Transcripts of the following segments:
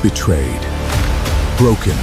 Betrayed. Broken,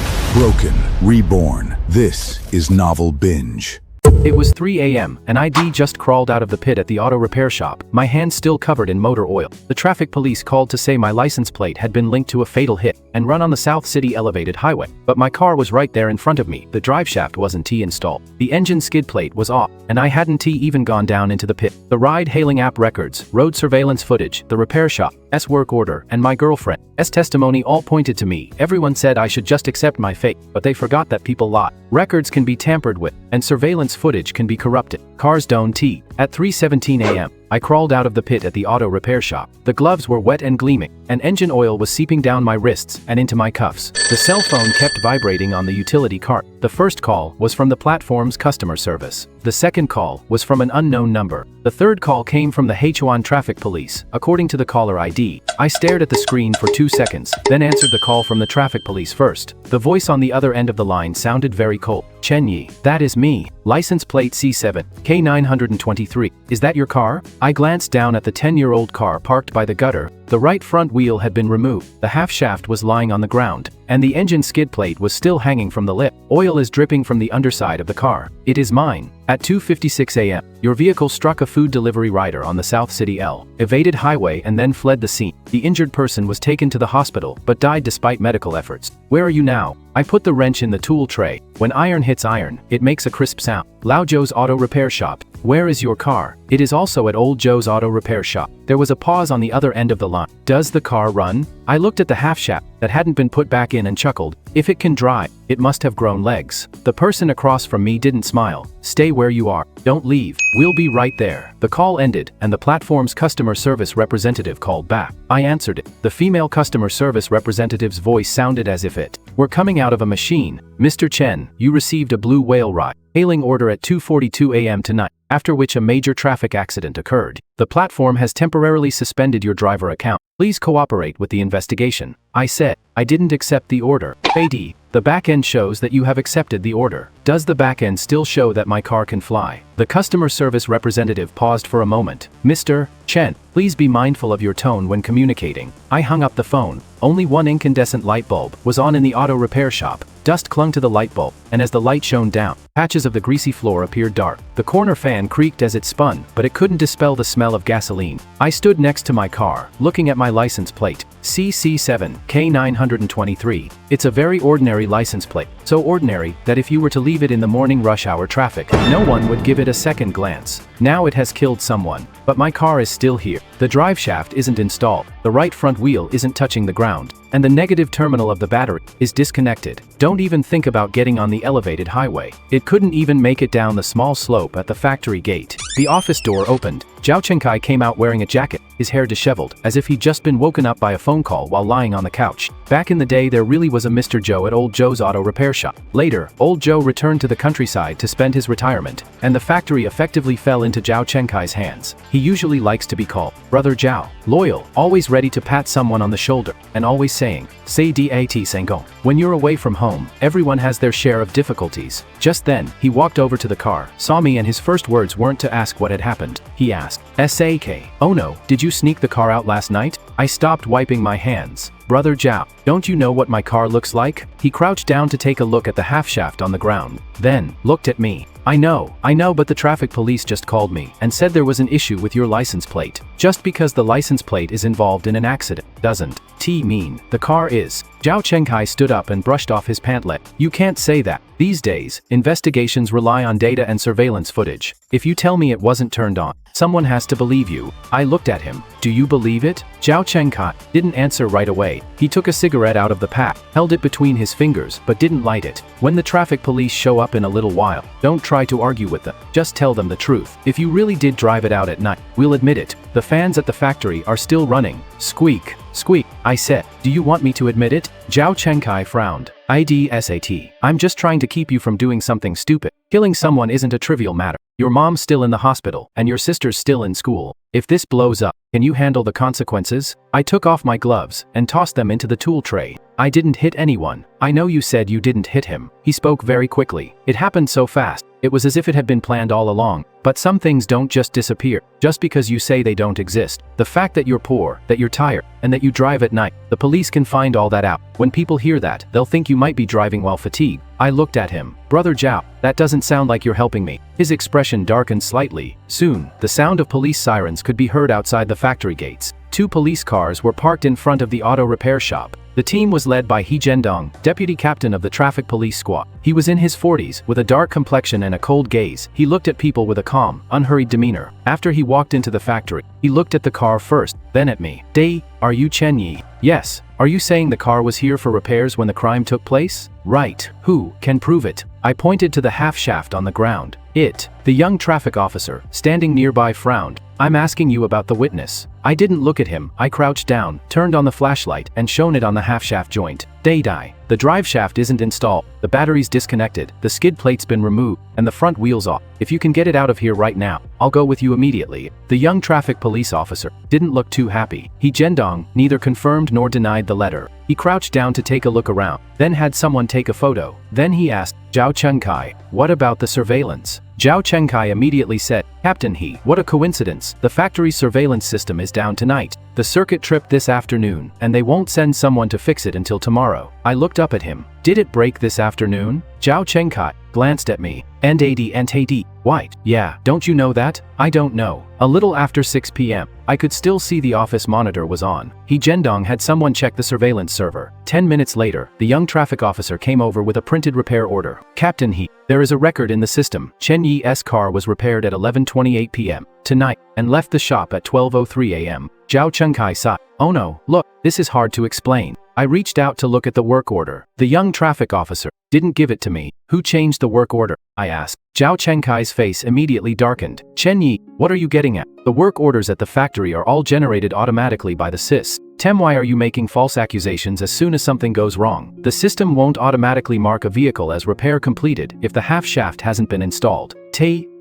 reborn. This is Novel Binge. It was 3 a.m., and I'd just crawled out of the pit at the auto repair shop, my hands still covered in motor oil. The traffic police called to say my license plate had been linked to a fatal hit and run on the South City elevated highway. But my car was right there in front of me. The drive shaft wasn't installed. The engine skid plate was off, and I hadn't even gone down into the pit. The ride-hailing app records, road surveillance footage, the repair shop's work order, and my girlfriend's testimony all pointed to me. Everyone said I should just accept my fate, but they forgot that people lie. Records can be tampered with, and surveillance footage can be corrupted. Cars don't. At 3:17 a.m., I crawled out of the pit at the auto repair shop. The gloves were wet and gleaming, and engine oil was seeping down my wrists and into my cuffs. The cell phone kept vibrating on the utility cart. The first call was from the platform's customer service. The second call was from an unknown number. The third call came from the Huan traffic police, according to the caller ID. I stared at the screen for 2 seconds, then answered the call from the traffic police first. The voice on the other end of the line sounded very cold. Chen Yi, that is me. License plate C7, K923. Is that your car? I glanced down at the 10-year-old car parked by the gutter. The right front wheel had been removed, the half shaft was lying on the ground, and the engine skid plate was still hanging from the lip. Oil is dripping from the underside of the car. It is mine. At 2:56 a.m., your vehicle struck a food delivery rider on the South City evaded highway and then fled the scene. The injured person was taken to the hospital but died despite medical efforts. Where are you now? I put the wrench in the tool tray. When iron hits iron, it makes a crisp sound. Lao Joe's Auto Repair Shop. Where is your car? It is also at Old Joe's Auto Repair Shop. There was a pause on the other end of the line. Does the car run? I looked at the half shaft that hadn't been put back in and chuckled. If it can drive, it must have grown legs. The person across from me didn't smile. Stay where you are. Don't leave. We'll be right there. The call ended, and the platform's customer service representative called back. I answered it. The female customer service representative's voice sounded as if it were coming out of a machine. Mr. Chen, you received a blue whale ride-hailing order at 2:42 a.m. tonight, after which a major traffic accident occurred. The platform has temporarily suspended your driver account. Please cooperate with the investigation. I said, I didn't accept the order. AD, the backend shows that you have accepted the order. Does the backend still show that my car can fly? The customer service representative paused for a moment. Mr. Chen, please be mindful of your tone when communicating. I hung up the phone. Only one incandescent light bulb was on in the auto repair shop. Dust clung to the light bulb, and as the light shone down, patches of the greasy floor appeared dark. The corner fan creaked as it spun, but it couldn't dispel the smell of gasoline. I stood next to my car, looking at my license plate. CC7, K923. It's a very ordinary license plate. So ordinary that if you were to leave it in the morning rush hour traffic, no one would give it a second glance. Now it has killed someone, but my car is still here. The drive shaft isn't installed, the right front wheel isn't touching the ground, and the negative terminal of the battery is disconnected. Don't even think about getting on the elevated highway. It couldn't even make it down the small slope at the factory gate. The office door opened. Zhao Chenkai came out wearing a jacket, his hair disheveled, as if he'd just been woken up by a phone call while lying on the couch. Back in the day, there really was a Mr. Joe at Old Joe's Auto Repair Shop. Later, Old Joe returned to the countryside to spend his retirement, and the factory effectively fell into Zhao Chenkai's hands. He usually likes to be called Brother Zhao, loyal, always ready to pat someone on the shoulder, and always saying, "Say dat Sangong." When you're away from home, everyone has their share of difficulties. Just then, he walked over to the car, saw me, and his first words weren't to ask what had happened. He asked, "Sak, oh no, did you sneak the car out last night?" I stopped wiping my hands. "Brother Zhao, don't you know what my car looks like?" He crouched down to take a look at the half shaft on the ground, then looked at me. I know, but the traffic police just called me and said there was an issue with your license plate. Just because the license plate is involved in an accident doesn't mean the car is." Zhao Chenkai stood up and brushed off his pant leg. "You can't say that. These days, investigations rely on data and surveillance footage. If you tell me it wasn't turned on, someone has to believe you." I looked at him. "Do you believe it?" Zhao Chenkai didn't answer right away. He took a cigarette out of the pack, held it between his fingers, but didn't light it. "When the traffic police show up in a little while, don't try to argue with them. Just tell them the truth. If you really did drive it out at night, we'll admit it. The fans at the factory are still running." Squeak, squeak, I said. "Do you want me to admit it?" Zhao Chenkai frowned. I'm just trying to keep you from doing something stupid. Killing someone isn't a trivial matter. Your mom's still in the hospital, and your sister's still in school. If this blows up, Can you handle the consequences? I took off my gloves and tossed them into the tool tray. I didn't hit anyone. I know you said you didn't hit him. He spoke very quickly. It happened so fast. It was as if it had been planned all along. But some things don't just disappear, just because you say they don't exist. The fact that you're poor, that you're tired, and that you drive at night, the police can find all that out. When people hear that, they'll think you might be driving while fatigued. I looked at him. Brother Zhao, that doesn't sound like you're helping me. His expression darkened slightly. Soon, the sound of police sirens could be heard outside the factory gates. 2 police cars were parked in front of the auto repair shop. The team was led by He Zhendong, deputy captain of the traffic police squad. He was in his 40s, with a dark complexion and a cold gaze. He looked at people with a calm, unhurried demeanor. After he walked into the factory, he looked at the car first, then at me. "Dai, are you Chen Yi?" "Yes." "Are you saying the car was here for repairs when the crime took place?" "Right." "Who can prove it?" I pointed to the half shaft on the ground. "It." The young traffic officer, standing nearby, frowned. "I'm asking you about the witness." I didn't look at him. I crouched down, turned on the flashlight, and shone it on the half shaft joint. Dai. The drive shaft isn't installed, the battery's disconnected, the skid plate's been removed, and the front wheel's off. If you can get it out of here right now, I'll go with you immediately. The young traffic police officer didn't look too happy. He Zhendong neither confirmed nor denied the letter. He crouched down to take a look around, then had someone take a photo. Then he asked, "Zhao Chengkai, what about the surveillance?" Zhao Chengkai immediately said, "Captain He, what a coincidence. The factory's surveillance system is down tonight. The circuit tripped this afternoon, and they won't send someone to fix it until tomorrow." I looked up at him. "Did it break this afternoon?" Zhao Chengkai glanced at me. "NAD. White. Yeah, don't you know that?" "I don't know." A little after 6 p.m., I could still see the office monitor was on. He Zhendong had someone check the surveillance server. 10 minutes later, the young traffic officer came over with a printed repair order. "Captain He, there is a record in the system. Chen Yi's car was repaired at 11:28 p.m. tonight, and left the shop at 12:03 a.m. Zhao Chengkai sighed. "Oh no, look, this is hard to explain." I reached out to look at the work order. The young traffic officer didn't give it to me. "Who changed the work order?" I asked. Zhao Chengkai's face immediately darkened. "Chen Yi, what are you getting at? The work orders at the factory are all generated automatically by the sys. Why are you making false accusations as soon as something goes wrong? The system won't automatically mark a vehicle as repair completed if the half shaft hasn't been installed.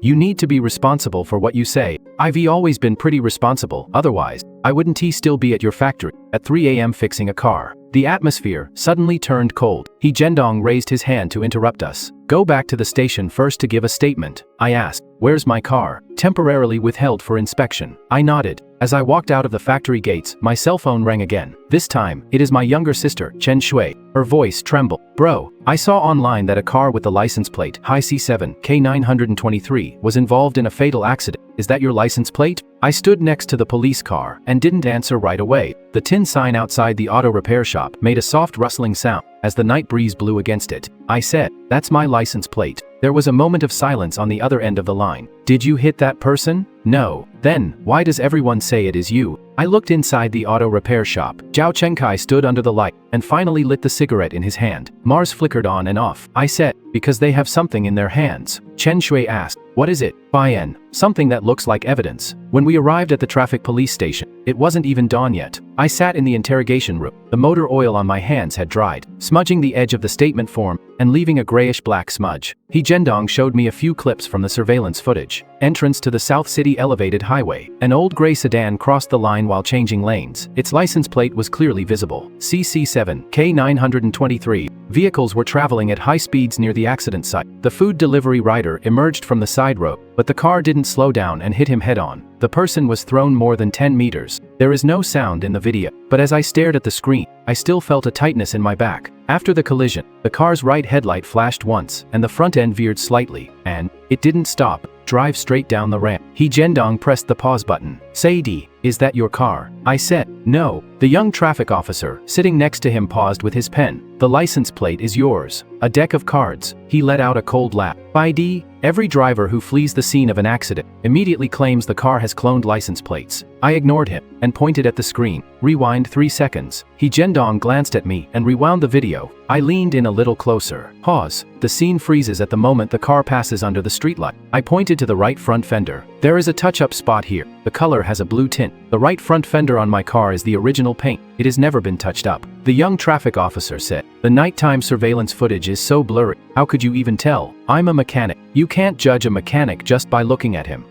You need to be responsible for what you say. I've always been pretty responsible, otherwise, I wouldn't still be at your factory at 3 a.m. fixing a car." The atmosphere suddenly turned cold. He Zhendong raised his hand to interrupt us. "Go back to the station first to give a statement." I asked, "Where's my car?" "Temporarily withheld for inspection." I nodded. As I walked out of the factory gates, my cell phone rang again. This time, it is my younger sister, Chen Shui. Her voice trembled. "Bro, I saw online that a car with the license plate, Hi C7, K923, was involved in a fatal accident. Is that your license plate?" I stood next to the police car and didn't answer right away. The tin sign outside the auto repair shop made a soft rustling sound as the night breeze blew against it. I said, "That's my license plate." There was a moment of silence on the other end of the line. "Did you hit that person?" "No." "Then, why does everyone say it is you?" I looked inside the auto repair shop. Zhao Chengkai stood under the light and finally lit the cigarette in his hand. Mars flickered on and off. I said, "Because they have something in their hands." Chen Shui asked, "What is it?" "Bian. Something that looks like evidence." When we arrived at the traffic police station, it wasn't even dawn yet. I sat in the interrogation room. The motor oil on my hands had dried, smudging the edge of the statement form and leaving a grayish-black smudge. He Zhendong showed me a few clips from the surveillance footage. Entrance to the South City elevated highway. An old gray sedan crossed the line while changing lanes. Its license plate was clearly visible. CC7, K923. Vehicles were traveling at high speeds near the accident site. The food delivery rider emerged from the side road, but the car didn't slow down and hit him head-on. The person was thrown more than 10 meters. There is no sound in the video, but as I stared at the screen, I still felt a tightness in my back. After the collision, the car's right headlight flashed once, and the front end veered slightly, and it didn't stop. Drive straight down the ramp. He Zhendong pressed the pause button. "Sadie, is that your car?" I said, "No." The young traffic officer, sitting next to him, paused with his pen. "The license plate is yours." A deck of cards. He let out a cold laugh. "ID, every driver who flees the scene of an accident immediately claims the car has cloned license plates." I ignored him and pointed at the screen. "Rewind 3 seconds." He Zhendong glanced at me and rewound the video. I leaned in a little closer. Pause. The scene freezes at the moment the car passes under the streetlight. I pointed to the right front fender. "There is a touch-up spot here. The color has a blue tint. The right front fender on my car is the original paint. It has never been touched up." The young traffic officer said, "The nighttime surveillance footage is so blurry. How could you even tell? I'm a mechanic. You can't judge a mechanic just by looking at him."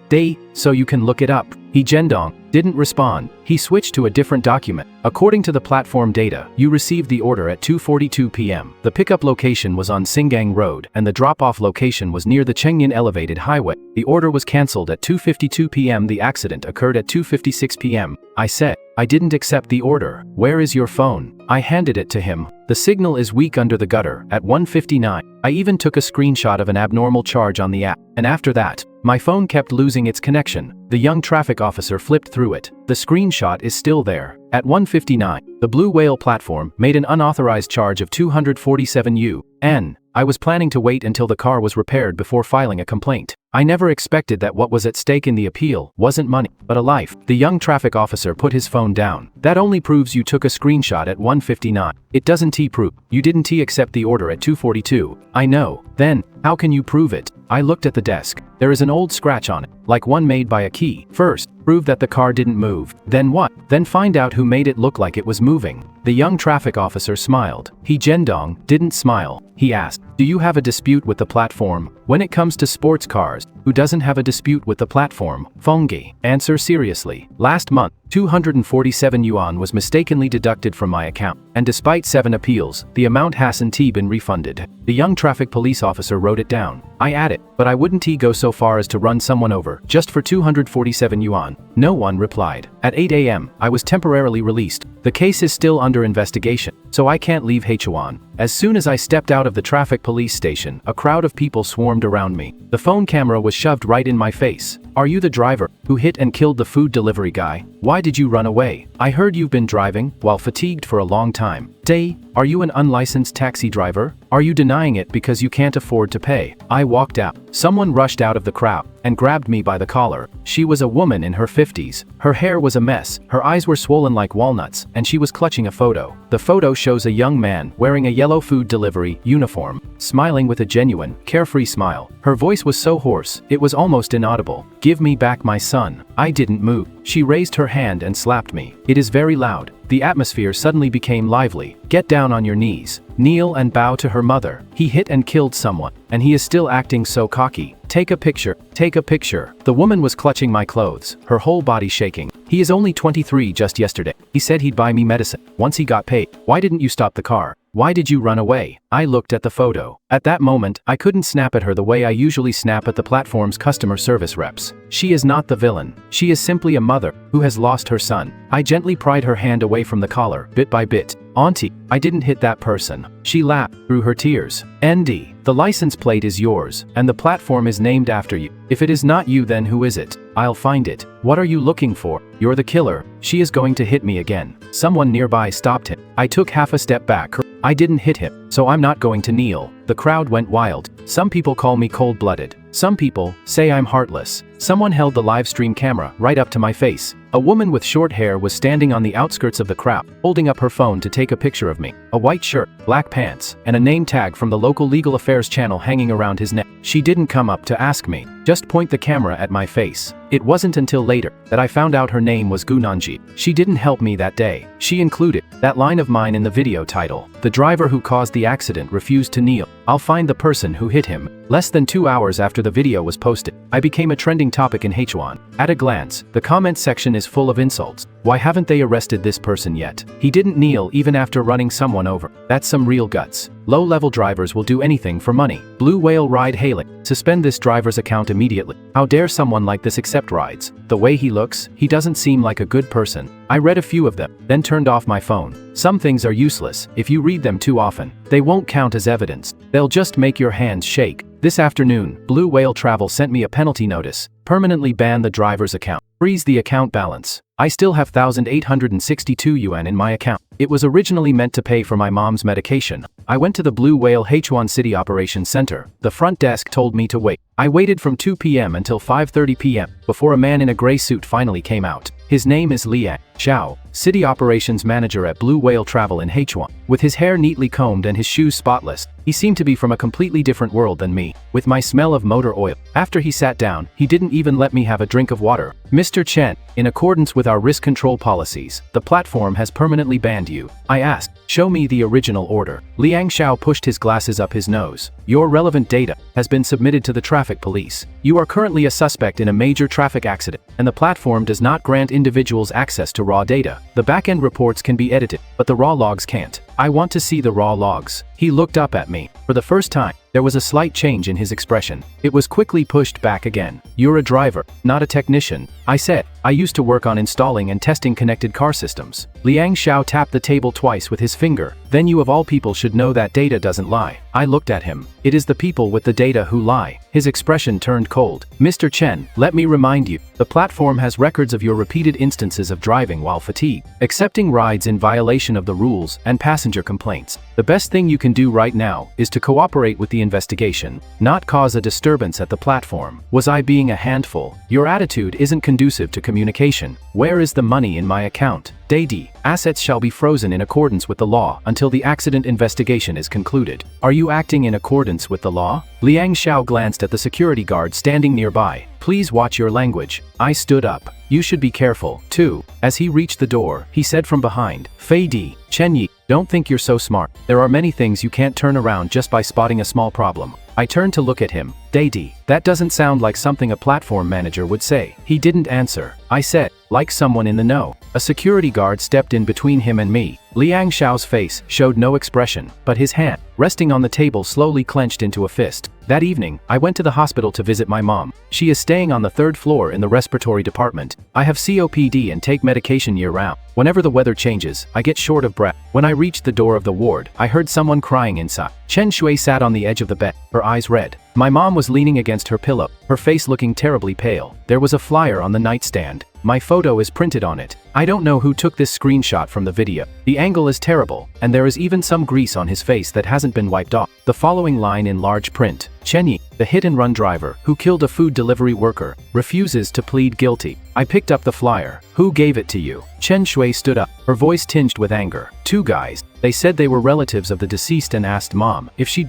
So you can look it up." He Gendong didn't respond. He switched to a different document. According to the platform data, you received the order at 2:42 p.m. The pickup location was on Singang Road and the drop-off location was near the Chengyan Elevated Highway. The order was cancelled at 2:52 p.m. The accident occurred at 2:56 p.m. I said, I didn't accept the order. Where is your phone? I handed it to him. The signal is weak under the gutter. At 1:59, I even took a screenshot of an abnormal charge on the app. And after that, my phone kept losing its connection. The young traffic officer flipped through it. The screenshot is still there. At 1:59, the Blue Whale platform made an unauthorized charge of 247 UN. I was planning to wait until the car was repaired before filing a complaint. I never expected that what was at stake in the appeal wasn't money, but a life. The young traffic officer put his phone down. That only proves you took a screenshot at 1:59. It doesn't prove you didn't accept the order at 2:42. I know. Then, how can you prove it? I looked at the desk. There is an old scratch on it, like one made by a key. First, prove that the car didn't move. Then what? Then find out who made it look like it was moving. The young traffic officer smiled. He Gendong didn't smile. He asked, do you have a dispute with the platform? When it comes to sports cars, who doesn't have a dispute with the platform? Fonggi. Answer seriously. Last month, 247 yuan was mistakenly deducted from my account, and despite 7 appeals, the amount hasn't been refunded. The young traffic police officer wrote it down. I added, but I wouldn't go so far as to run someone over just for 247 yuan. No one replied. At 8 a.m., I was temporarily released. The case is still under investigation, so I can't leave Hechuan. As soon as I stepped out of the traffic police station, a crowd of people swarmed around me. The phone camera was shoved right in my face. Are you the driver who hit and killed the food delivery guy? Why did you run away? I heard you've been driving while fatigued for a long time. Day, are you an unlicensed taxi driver? Are you denying it because you can't afford to pay? I walked out. Someone rushed out of the crowd and grabbed me by the collar. She was a woman in her 50s. Her hair was a mess, her eyes were swollen like walnuts, and she was clutching a photo. The photo shows a young man wearing a yellow food delivery uniform, smiling with a genuine, carefree smile. Her voice was so hoarse, it was almost inaudible. Give me back my son. I didn't move. She raised her hand and slapped me. It is very loud. The atmosphere suddenly became lively. Get down on your knees. Kneel and bow to her mother. He hit and killed someone, and he is still acting so cocky. Take a picture. Take a picture. The woman was clutching my clothes, her whole body shaking. He is only 23 just yesterday. He said he'd buy me medicine once he got paid. Why didn't you stop the car? Why did you run away? I looked at the photo. At that moment, I couldn't snap at her the way I usually snap at the platform's customer service reps. She is not the villain. She is simply a mother who has lost her son. I gently pried her hand away from the collar, bit by bit. Auntie, I didn't hit that person. She laughed through her tears. ND, the license plate is yours, and the platform is named after you. If it is not you, then who is it? I'll find it. What are you looking for? You're the killer. She is going to hit me again. Someone nearby stopped him. I took half a step back. I didn't hit him, so I'm not going to kneel. The crowd went wild. Some people call me cold-blooded. Some people say I'm heartless. Someone held the live stream camera right up to my face. A woman with short hair was standing on the outskirts of the crowd, holding up her phone to take a picture of me. A white shirt, black pants, and a name tag from the local legal affairs channel hanging around his neck. She didn't come up to ask me, just point the camera at my face. It wasn't until later that I found out her name was Gunanji. She didn't help me that day. She included that line of mine in the video title. The driver who caused the accident refused to kneel. I'll find the person who hit him. Less than 2 hours after the video was posted, I became a trending topic in Hechuan. At a glance, the comment section is full of insults. Why haven't they arrested this person yet? He didn't kneel even after running someone over. That's some real guts. Low-level drivers will do anything for money. Blue Whale ride hailing. Suspend this driver's account immediately. How dare someone like this accept rides? The way he looks, he doesn't seem like a good person. I read a few of them, then turned off my phone. Some things are useless. If you read them too often, they won't count as evidence. They'll just make your hands shake. This afternoon, Blue Whale Travel sent me a penalty notice. Permanently ban the driver's account. Freeze the account balance. I still have 1,862 yuan in my account. It was originally meant to pay for my mom's medication. I went to the Blue Whale Hechuan City Operations Center. The front desk told me to wait. I waited from 2 p.m. until 5:30 p.m. before a man in a gray suit finally came out. His name is Liang Xiao, City Operations Manager at Blue Whale Travel in Hechuan. With his hair neatly combed and his shoes spotless, he seemed to be from a completely different world than me, with my smell of motor oil. After he sat down, he didn't even let me have a drink of water. Mr. Chen, in accordance with our risk control policies, the platform has permanently banned you. I asked, Show me the original order. Liang Xiao pushed his glasses up his nose. Your relevant data has been submitted to the traffic police. You are currently a suspect in a major traffic accident, and the platform does not grant individuals access to raw data. The back-end reports can be edited, but the raw logs can't. I want to see the raw logs. He looked up at me. For the first time, there was a slight change in his expression. It was quickly pushed back again. You're a driver, not a technician. I said, I used to work on installing and testing connected car systems. Liang Xiao tapped the table twice with his finger. Then you of all people should know that data doesn't lie. I looked at him. It is the people with the data who lie. His expression turned cold. Mr. Chen, let me remind you, the platform has records of your repeated instances of driving while fatigued, accepting rides in violation of the rules, and passenger complaints. The best thing you can do right now is to cooperate with the investigation, not cause a disturbance at the platform. Was I being a handful? Your attitude isn't conducive to communication. Where is the money in my account? Daddy, assets shall be frozen in accordance with the law until the accident investigation is concluded. Are you acting in accordance with the law? Liang Xiao glanced at the security guard standing nearby. Please watch your language. I stood up. You should be careful, too. As he reached the door, he said from behind, Fei Di, Chen Yi, don't think you're so smart. There are many things you can't turn around just by spotting a small problem. I turned to look at him. Daddy, that doesn't sound like something a platform manager would say. He didn't answer. I said, like someone in the know. A security guard stepped in between him and me. Liang Xiao's face showed no expression, but his hand, resting on the table, slowly clenched into a fist. That evening, I went to the hospital to visit my mom. She is staying on the 3rd floor in the respiratory department. I have COPD and take medication year-round. Whenever the weather changes, I get short of breath. When I reached the door of the ward, I heard someone crying inside. Chen Shui sat on the edge of the bed, her eyes red. My mom was leaning against her pillow, her face looking terribly pale. There was a flyer on the nightstand. My photo is printed on it. I don't know who took this screenshot from the video. The angle is terrible, and there is even some grease on his face that hasn't been wiped off. The following line in large print. Chen Yi, the hit-and-run driver who killed a food delivery worker, refuses to plead guilty. I picked up the flyer. Who gave it to you? Chen Shui stood up, her voice tinged with anger. 2 guys. They said they were relatives of the deceased and asked Mom if she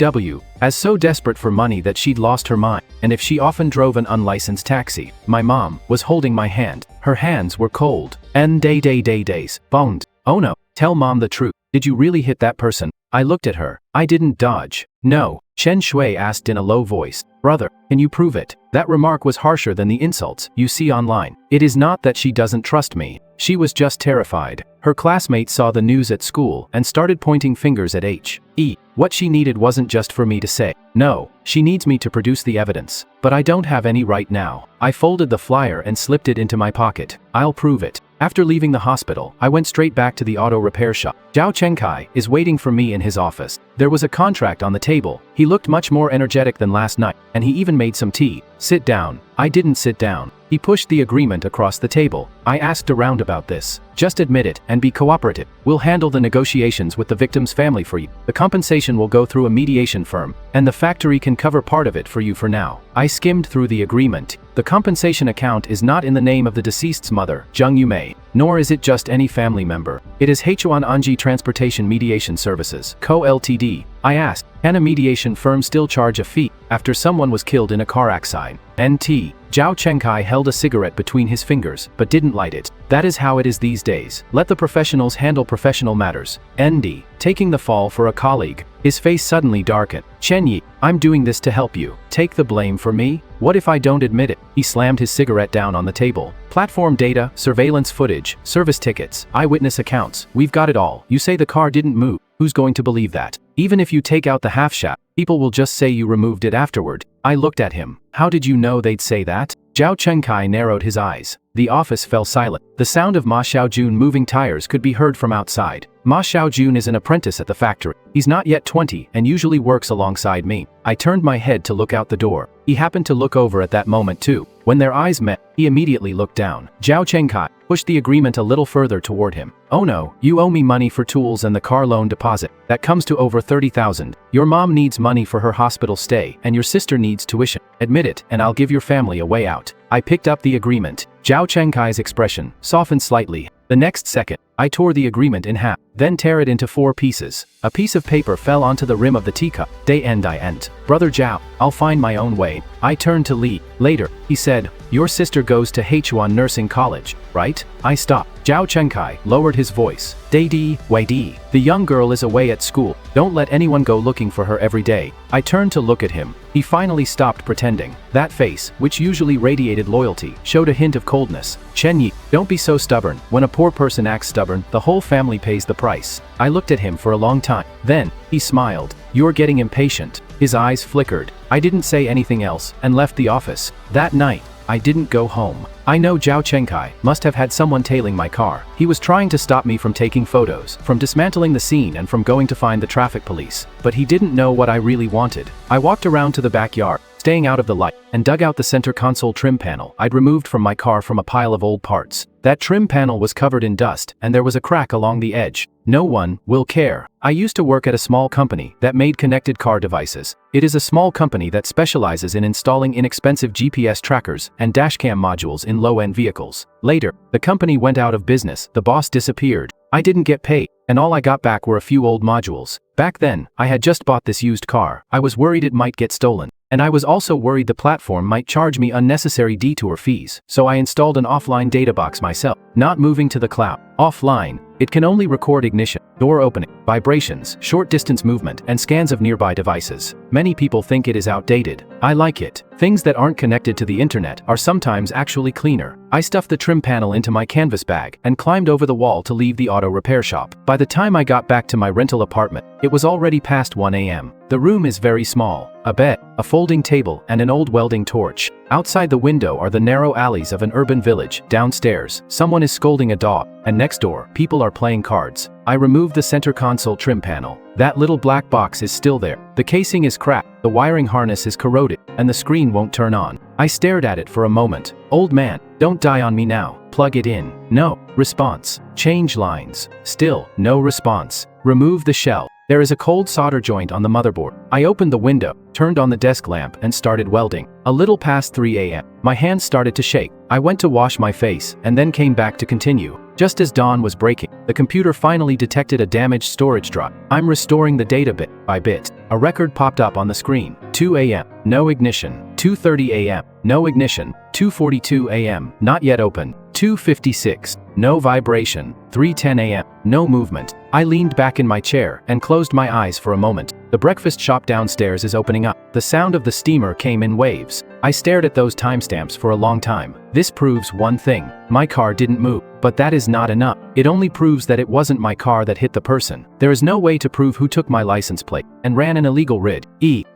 as so desperate for money that she'd lost her mind, and if she often drove an unlicensed taxi. My mom was holding my hand. Her hands were cold. Days. Boned. Oh no. Tell Mom the truth. Did you really hit that person? I looked at her. I didn't dodge. No. Chen Shui asked in a low voice. Brother, can you prove it? That remark was harsher than the insults you see online. It is not that she doesn't trust me. She was just terrified. Her classmates saw the news at school and started pointing fingers at H.E. What she needed wasn't just for me to say, no, she needs me to produce the evidence. But I don't have any right now. I folded the flyer and slipped it into my pocket. I'll prove it. After leaving the hospital, I went straight back to the auto repair shop. Zhao Chengkai is waiting for me in his office. There was a contract on the table. He looked much more energetic than last night, and he even made some tea. Sit down. I didn't sit down. He pushed the agreement across the table. I asked around about this. Just admit it and be cooperative. We'll handle the negotiations with the victim's family for you. The compensation will go through a mediation firm, and the factory can cover part of it for you for now. I skimmed through the agreement. The compensation account is not in the name of the deceased's mother, Zheng Yumei, nor is it just any family member. It is Hechuan Anji Transportation Mediation Services, Co. Ltd. I asked, can a mediation firm still charge a fee after someone was killed in a car accident? NT. Zhao Chengkai held a cigarette between his fingers, but didn't light it. That is how it is these days. Let the professionals handle professional matters. ND. Taking the fall for a colleague. His face suddenly darkened. Chen Yi, I'm doing this to help you. Take the blame for me? What if I don't admit it? He slammed his cigarette down on the table. Platform data, surveillance footage, service tickets, eyewitness accounts. We've got it all. You say the car didn't move. Who's going to believe that? Even if you take out the half shaft, people will just say you removed it afterward. I looked at him. How did you know they'd say that? Zhao Chengkai narrowed his eyes. The office fell silent. The sound of Ma Xiaojun moving tires could be heard from outside. Ma Xiaojun is an apprentice at the factory. He's not yet 20 and usually works alongside me. I turned my head to look out the door. He happened to look over at that moment too. When their eyes met, he immediately looked down. Zhao Chengkai pushed the agreement a little further toward him. Oh no, you owe me money for tools and the car loan deposit. That comes to over 30,000. Your mom needs money for her hospital stay and your sister needs tuition. Admit it and I'll give your family a way out. I picked up the agreement. Zhao Chengkai's expression softened slightly. The next second, I tore the agreement in half, then tear it into 4 pieces. A piece of paper fell onto the rim of the teacup. Day end I end. Brother Zhao, I'll find my own way. I turned to Li. Later, he said, Your sister goes to Heichuan Nursing College, right? I stopped. Zhao Chengkai lowered his voice. Dadi, Weidi. The young girl is away at school. Don't let anyone go looking for her every day. I turned to look at him. He finally stopped pretending. That face, which usually radiated loyalty, showed a hint of coldness. Chen Yi, don't be so stubborn. When a poor person acts stubborn, the whole family pays the price. I looked at him for a long time. Then, he smiled. You're getting impatient. His eyes flickered. I didn't say anything else, and left the office. That night, I didn't go home. I know Zhao Chengkai must have had someone tailing my car. He was trying to stop me from taking photos, from dismantling the scene and from going to find the traffic police. But he didn't know what I really wanted. I walked around to the backyard, staying out of the light, and dug out the center console trim panel I'd removed from my car from a pile of old parts. That trim panel was covered in dust, and there was a crack along the edge. No one will care. I used to work at a small company that made connected car devices. It is a small company that specializes in installing inexpensive GPS trackers and dashcam modules in low-end vehicles. Later, the company went out of business, the boss disappeared. I didn't get paid, and all I got back were a few old modules. Back then, I had just bought this used car. I was worried it might get stolen. And I was also worried the platform might charge me unnecessary detour fees, so I installed an offline data box myself. Not moving to the cloud. Offline, it can only record ignition, door opening, vibrations, short-distance movement, and scans of nearby devices. Many people think it is outdated. I like it. Things that aren't connected to the internet are sometimes actually cleaner. I stuffed the trim panel into my canvas bag and climbed over the wall to leave the auto repair shop. By the time I got back to my rental apartment, it was already past 1 a.m. The room is very small. A bed, a folding table, and an old welding torch. Outside the window are the narrow alleys of an urban village. Downstairs, someone is scolding a dog, and next door, people are playing cards. I removed the center console trim panel. That little black box is still there. The casing is cracked, the wiring harness is corroded, and the screen won't turn on. I stared at it for a moment. Old man, don't die on me now. Plug it in. No. Response. Change lines. Still, no response. Remove the shell. There is a cold solder joint on the motherboard. I opened the window, turned on the desk lamp, and started welding. A little past 3 a.m., my hands started to shake. I went to wash my face, and then came back to continue. Just as dawn was breaking, the computer finally detected a damaged storage drive. I'm restoring the data bit by bit. A record popped up on the screen. 2 a.m., no ignition. 2:30 a.m., no ignition. 2:42 a.m., not yet open. 2:56, no vibration. 3:10 a.m., no movement. I leaned back in my chair and closed my eyes for a moment. The breakfast shop downstairs is opening up. The sound of the steamer came in waves. I stared at those timestamps for a long time. This proves one thing. My car didn't move. But that is not enough. It only proves that it wasn't my car that hit the person. There is no way to prove who took my license plate and ran an illegal rid.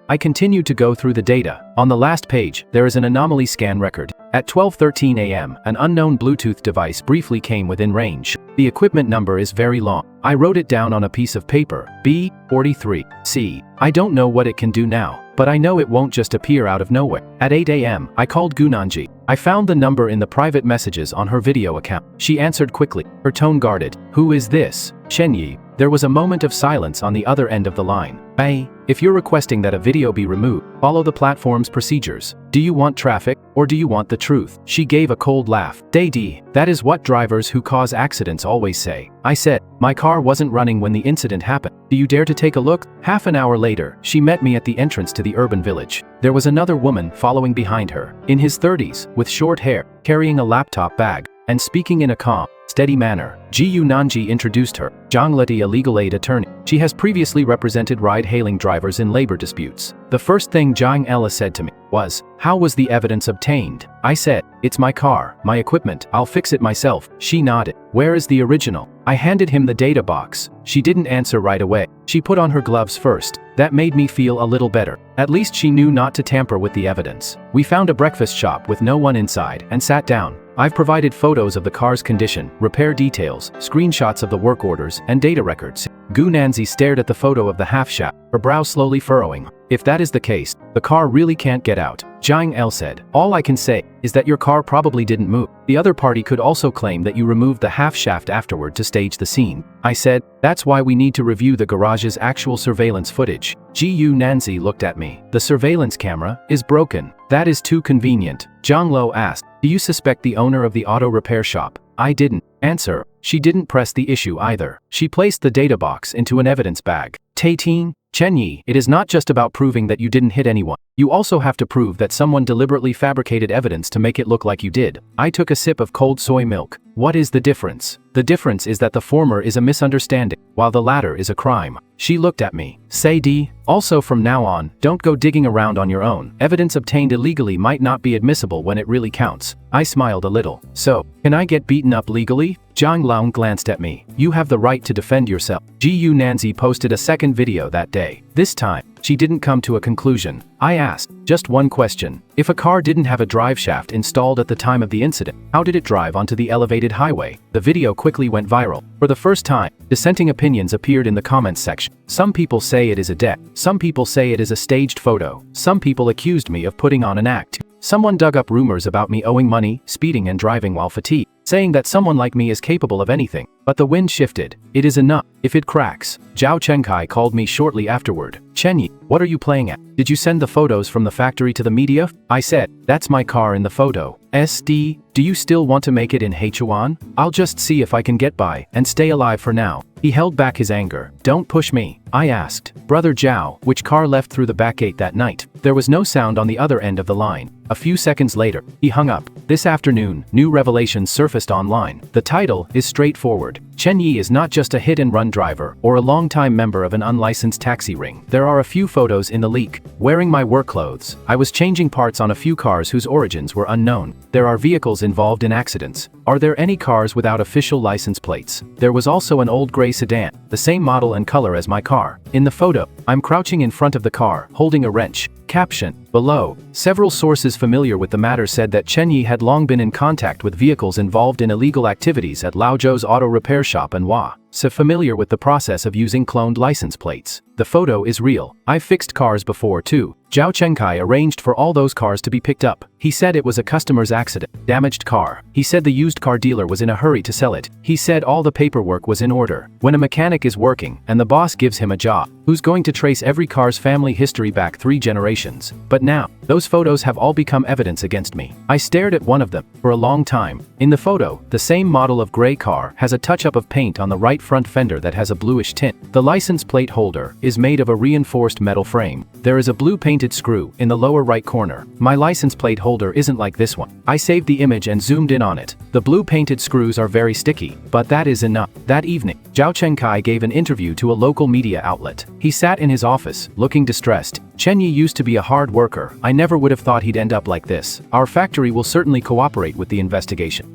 I continued to go through the data. On the last page, there is an anomaly scan record. At 12:13 a.m., an unknown Bluetooth device briefly came within range. The equipment number is very long. I wrote it down on a piece of paper. B43C. I don't know what it can do now, but I know it won't just appear out of nowhere. At 8 a.m., I called Gunanji. I found the number in the private messages on her video account. She answered quickly, her tone guarded. Who is this? Shenyi. There was a moment of silence on the other end of the line. Hey, if you're requesting that a video be removed, follow the platform's procedures. Do you want traffic, or do you want the truth? She gave a cold laugh. Dadi, that is what drivers who cause accidents always say. I said, my car wasn't running when the incident happened. Do you dare to take a look? Half an hour later, she met me at the entrance to the urban village. There was another woman following behind her, in his 30s, with short hair, carrying a laptop bag, and speaking in a calm, steady manner. Jiyu Nanji introduced her. Zhang Leti, a legal aid attorney. She has previously represented ride-hailing drivers in labor disputes. The first thing Zhang Ella said to me was, how was the evidence obtained? I said, it's my car, my equipment, I'll fix it myself. She nodded. Where is the original? I handed him the data box. She didn't answer right away. She put on her gloves first. That made me feel a little better. At least she knew not to tamper with the evidence. We found a breakfast shop with no one inside and sat down. I've provided photos of the car's condition, repair details, screenshots of the work orders, and data records. Gu Nanzi stared at the photo of the half-shaft, her brow slowly furrowing. If that is the case, the car really can't get out. Zhang El said, all I can say is that your car probably didn't move. The other party could also claim that you removed the half-shaft afterward to stage the scene. I said, that's why we need to review the garage's actual surveillance footage. Gu Nanzi looked at me. The surveillance camera is broken. That is too convenient. Zhang Lo asked, do you suspect the owner of the auto repair shop? I didn't answer. She didn't press the issue either. She placed the data box into an evidence bag. Taiting, Chen Yi, it is not just about proving that you didn't hit anyone. You also have to prove that someone deliberately fabricated evidence to make it look like you did. I took a sip of cold soy milk. What is the difference? The difference is that the former is a misunderstanding, while the latter is a crime. She looked at me. Say D. Also from now on, don't go digging around on your own. Evidence obtained illegally might not be admissible when it really counts. I smiled a little. So, can I get beaten up legally? Zhang Laung glanced at me. You have the right to defend yourself. Gu Nanzi posted a second video that day. This time, she didn't come to a conclusion. I asked, just one question. If a car didn't have a drive shaft installed at the time of the incident, how did it drive onto the elevated highway? The video quickly went viral. For the first time, dissenting opinions appeared in the comments section. Some people say it is a deck. Some people say it is a staged photo. Some people accused me of putting on an act. Someone dug up rumors about me owing money, speeding and driving while fatigued, saying that someone like me is capable of anything. But the wind shifted. It is enough. If it cracks. Zhao Chengkai called me shortly afterward. Chenyi, what are you playing at? Did you send the photos from the factory to the media? I said, that's my car in the photo. SD, do you still want to make it in Heichuan? I'll just see if I can get by and stay alive for now. He held back his anger. Don't push me. I asked, Brother Zhao, which car left through the back gate that night? There was no sound on the other end of the line. A few seconds later, he hung up. This afternoon, new revelations surfaced online. The title is straightforward. Chen Yi is not just a hit-and-run driver or a long-time member of an unlicensed taxi ring. There are a few photos in the leak. Wearing my work clothes, I was changing parts on a few cars whose origins were unknown. There are vehicles involved in accidents. Are there any cars without official license plates? There was also an old gray sedan, the same model and color as my car. In the photo, I'm crouching in front of the car, holding a wrench. Caption. Below, several sources familiar with the matter said that Chen Yi had long been in contact with vehicles involved in illegal activities at Laozhou's auto repair shop and Hua. So familiar with the process of using cloned license plates. The photo is real. I've fixed cars before too. Zhao Chengkai arranged for all those cars to be picked up. He said it was a customer's accident, damaged car. He said the used car dealer was in a hurry to sell it. He said all the paperwork was in order. When a mechanic is working and the boss gives him a job, who's going to trace every car's family history back 3 generations? But now, those photos have all become evidence against me. I stared at one of them for a long time. In the photo, the same model of gray car has a touch-up of paint on the right front fender that has a bluish tint. The license plate holder is made of a reinforced metal frame. There is a blue painted screw in the lower right corner. My license plate holder isn't like this one. I saved the image and zoomed in on it. The blue painted screws are very sticky, but that is enough. That evening, Zhao Chengkai gave an interview to a local media outlet. He sat in his office, looking distressed. Chen Yi used to be a hard worker. I never would have thought he'd end up like this. Our factory will certainly cooperate with the investigation.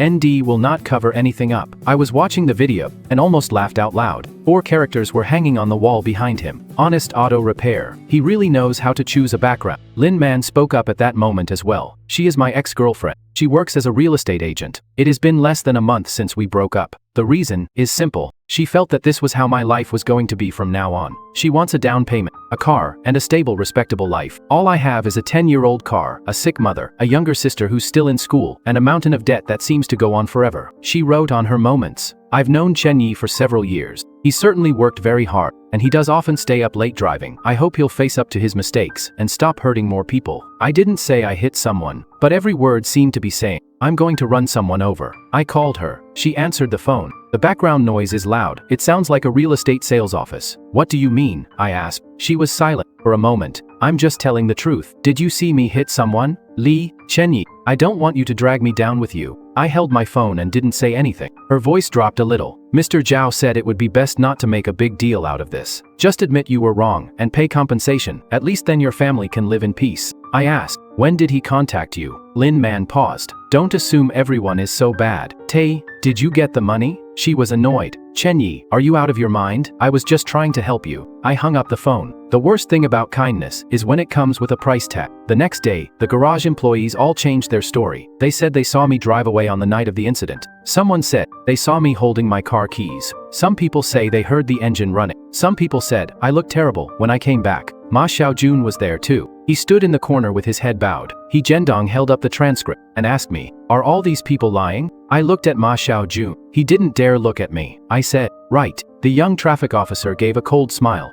ND will not cover anything up. I was watching the video and almost laughed out loud. 4 characters were hanging on the wall behind him. Honest auto repair. He really knows how to choose a background. Lin Man spoke up at that moment as well. She is my ex-girlfriend. She works as a real estate agent. It has been less than a month since we broke up. The reason is simple. She felt that this was how my life was going to be from now on. She wants a down payment, a car, and a stable, respectable life. All I have is a 10-year-old car, a sick mother, a younger sister who's still in school, and a mountain of debt that seems to go on forever. She wrote on her moments. I've known Chen Yi for several years. He certainly worked very hard, and he does often stay up late driving. I hope he'll face up to his mistakes and stop hurting more people. I didn't say I hit someone, but every word seemed to be saying, I'm going to run someone over. I called her. She answered the phone. The background noise is loud. It sounds like a real estate sales office. What do you mean? I asked. She was silent for a moment. I'm just telling the truth. Did you see me hit someone? Li, Chen Yi, I don't want you to drag me down with you. I held my phone and didn't say anything. Her voice dropped a little. Mr. Zhao said it would be best not to make a big deal out of this. Just admit you were wrong and pay compensation. At least then your family can live in peace. I asked, when did he contact you? Lin Man paused. Don't assume everyone is so bad. Tay, did you get the money? She was annoyed. Chen Yi, are you out of your mind? I was just trying to help you. I hung up the phone. The worst thing about kindness is when it comes with a price tag. The next day, the garage employees all changed their story. They said they saw me drive away on the night of the incident. Someone said they saw me holding my car keys. Some people say they heard the engine running. Some people said I looked terrible when I came back. Ma Xiaojun was there too. He stood in the corner with his head bowed. He Zhendong held up the transcript and asked me, are all these people lying? I looked at Ma Xiaojun. He didn't dare look at me. I said, right. The young traffic officer gave a cold smile.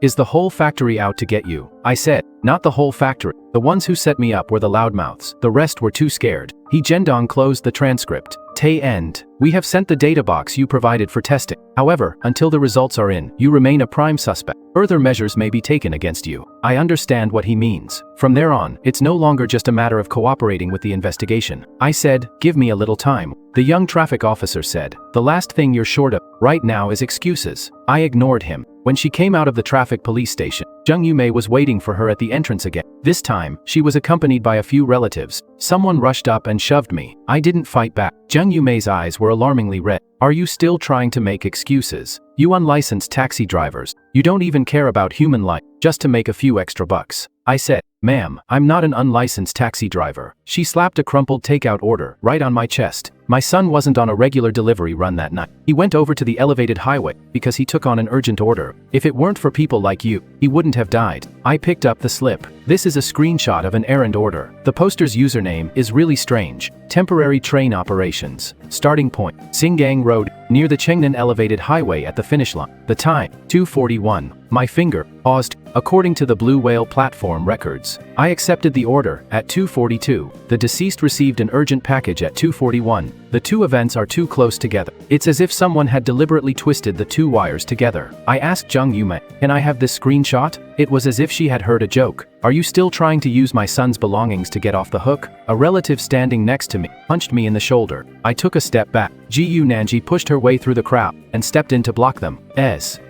Is the whole factory out to get you? I said. Not the whole factory. The ones who set me up were the loudmouths. The rest were too scared. He Gendong closed the transcript. Tay end. We have sent the data box you provided for testing. However, until the results are in, you remain a prime suspect. Further measures may be taken against you. I understand what he means. From there on, it's no longer just a matter of cooperating with the investigation. I said, give me a little time. The young traffic officer said, the last thing you're short of right now is excuses. I ignored him. When she came out of the traffic police station, Jung Yumei was waiting for her at the entrance again. This time, she was accompanied by a few relatives. Someone rushed up and shoved me. I didn't fight back. Jung Yumei's eyes were alarmingly red. Are you still trying to make excuses? You unlicensed taxi drivers. You don't even care about human life, just to make a few extra bucks. I said, ma'am, I'm not an unlicensed taxi driver. She slapped a crumpled takeout order right on my chest. My son wasn't on a regular delivery run that night. He went over to the elevated highway because he took on an urgent order. If it weren't for people like you, he wouldn't have died. I picked up the slip. This is a screenshot of an errand order. The poster's username is really strange. Temporary train operations. Starting point, Singang Road, near the Chengnan elevated highway at the finish line. The time, 2:41. My finger paused. According to the Blue Whale platform records, I accepted the order at 2:42. The deceased received an urgent package at 2:41. The two events are too close together. It's as if someone had deliberately twisted the two wires together. I asked Jung Yumei, can I have this screenshot? It was as if she had heard a joke. Are you still trying to use my son's belongings to get off the hook? A relative standing next to me punched me in the shoulder. I took a step back. Ji Nanji pushed her way through the crowd and stepped in to block them.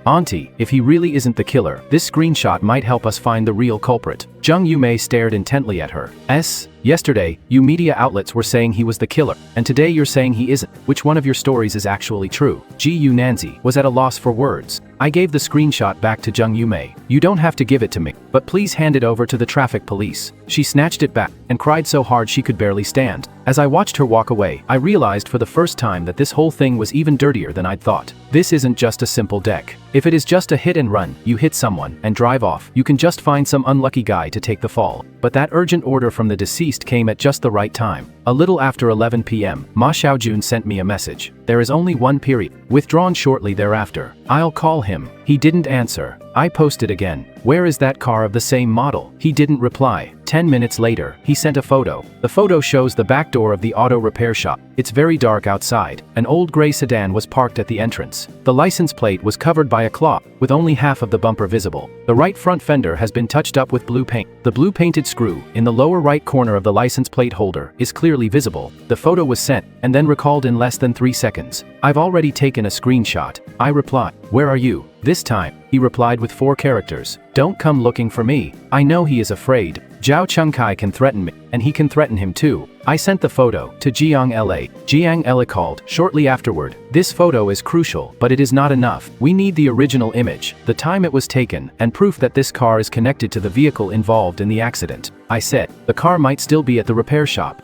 Auntie, if he really isn't the killer, this screenshot might help us find the real culprit. Jung Yumei stared intently at her. Yesterday, you media outlets were saying he was the killer, and today you're saying he isn't. Which one of your stories is actually true? Ji Nanzi was at a loss for words. I gave the screenshot back to Jung Yumei. You don't have to give it to me, but please hand it over to the traffic police. She snatched it back and cried so hard she could barely stand. As I watched her walk away, I realized for the first time that this whole thing was even dirtier than I'd thought. This isn't just a simple deck. If it is just a hit and run, you hit someone and drive off, you can just find some unlucky guy to take the fall. But that urgent order from the deceased came at just the right time. A little after 11 p.m., Ma Xiaojun sent me a message. There is only one period, withdrawn shortly thereafter. I'll call him. He didn't answer. I posted again. Where is that car of the same model? He didn't reply. 10 minutes later, he sent a photo. The photo shows the back door of the auto repair shop. It's very dark outside. An old gray sedan was parked at the entrance. The license plate was covered by a cloth, with only half of the bumper visible. The right front fender has been touched up with blue paint. The blue painted screw in the lower right corner of the license plate holder is clearly visible. The photo was sent and then recalled in less than 3 seconds. I've already taken a screenshot. I replied, where are you? This time, he replied with 4 characters. Don't come looking for me. I know he is afraid. Zhao Chengkai can threaten me, and he can threaten him too. I sent the photo to Jiang La. Jiang La called shortly afterward. This photo is crucial, but it is not enough. We need the original image, the time it was taken, and proof that this car is connected to the vehicle involved in the accident. I said, the car might still be at the repair shop.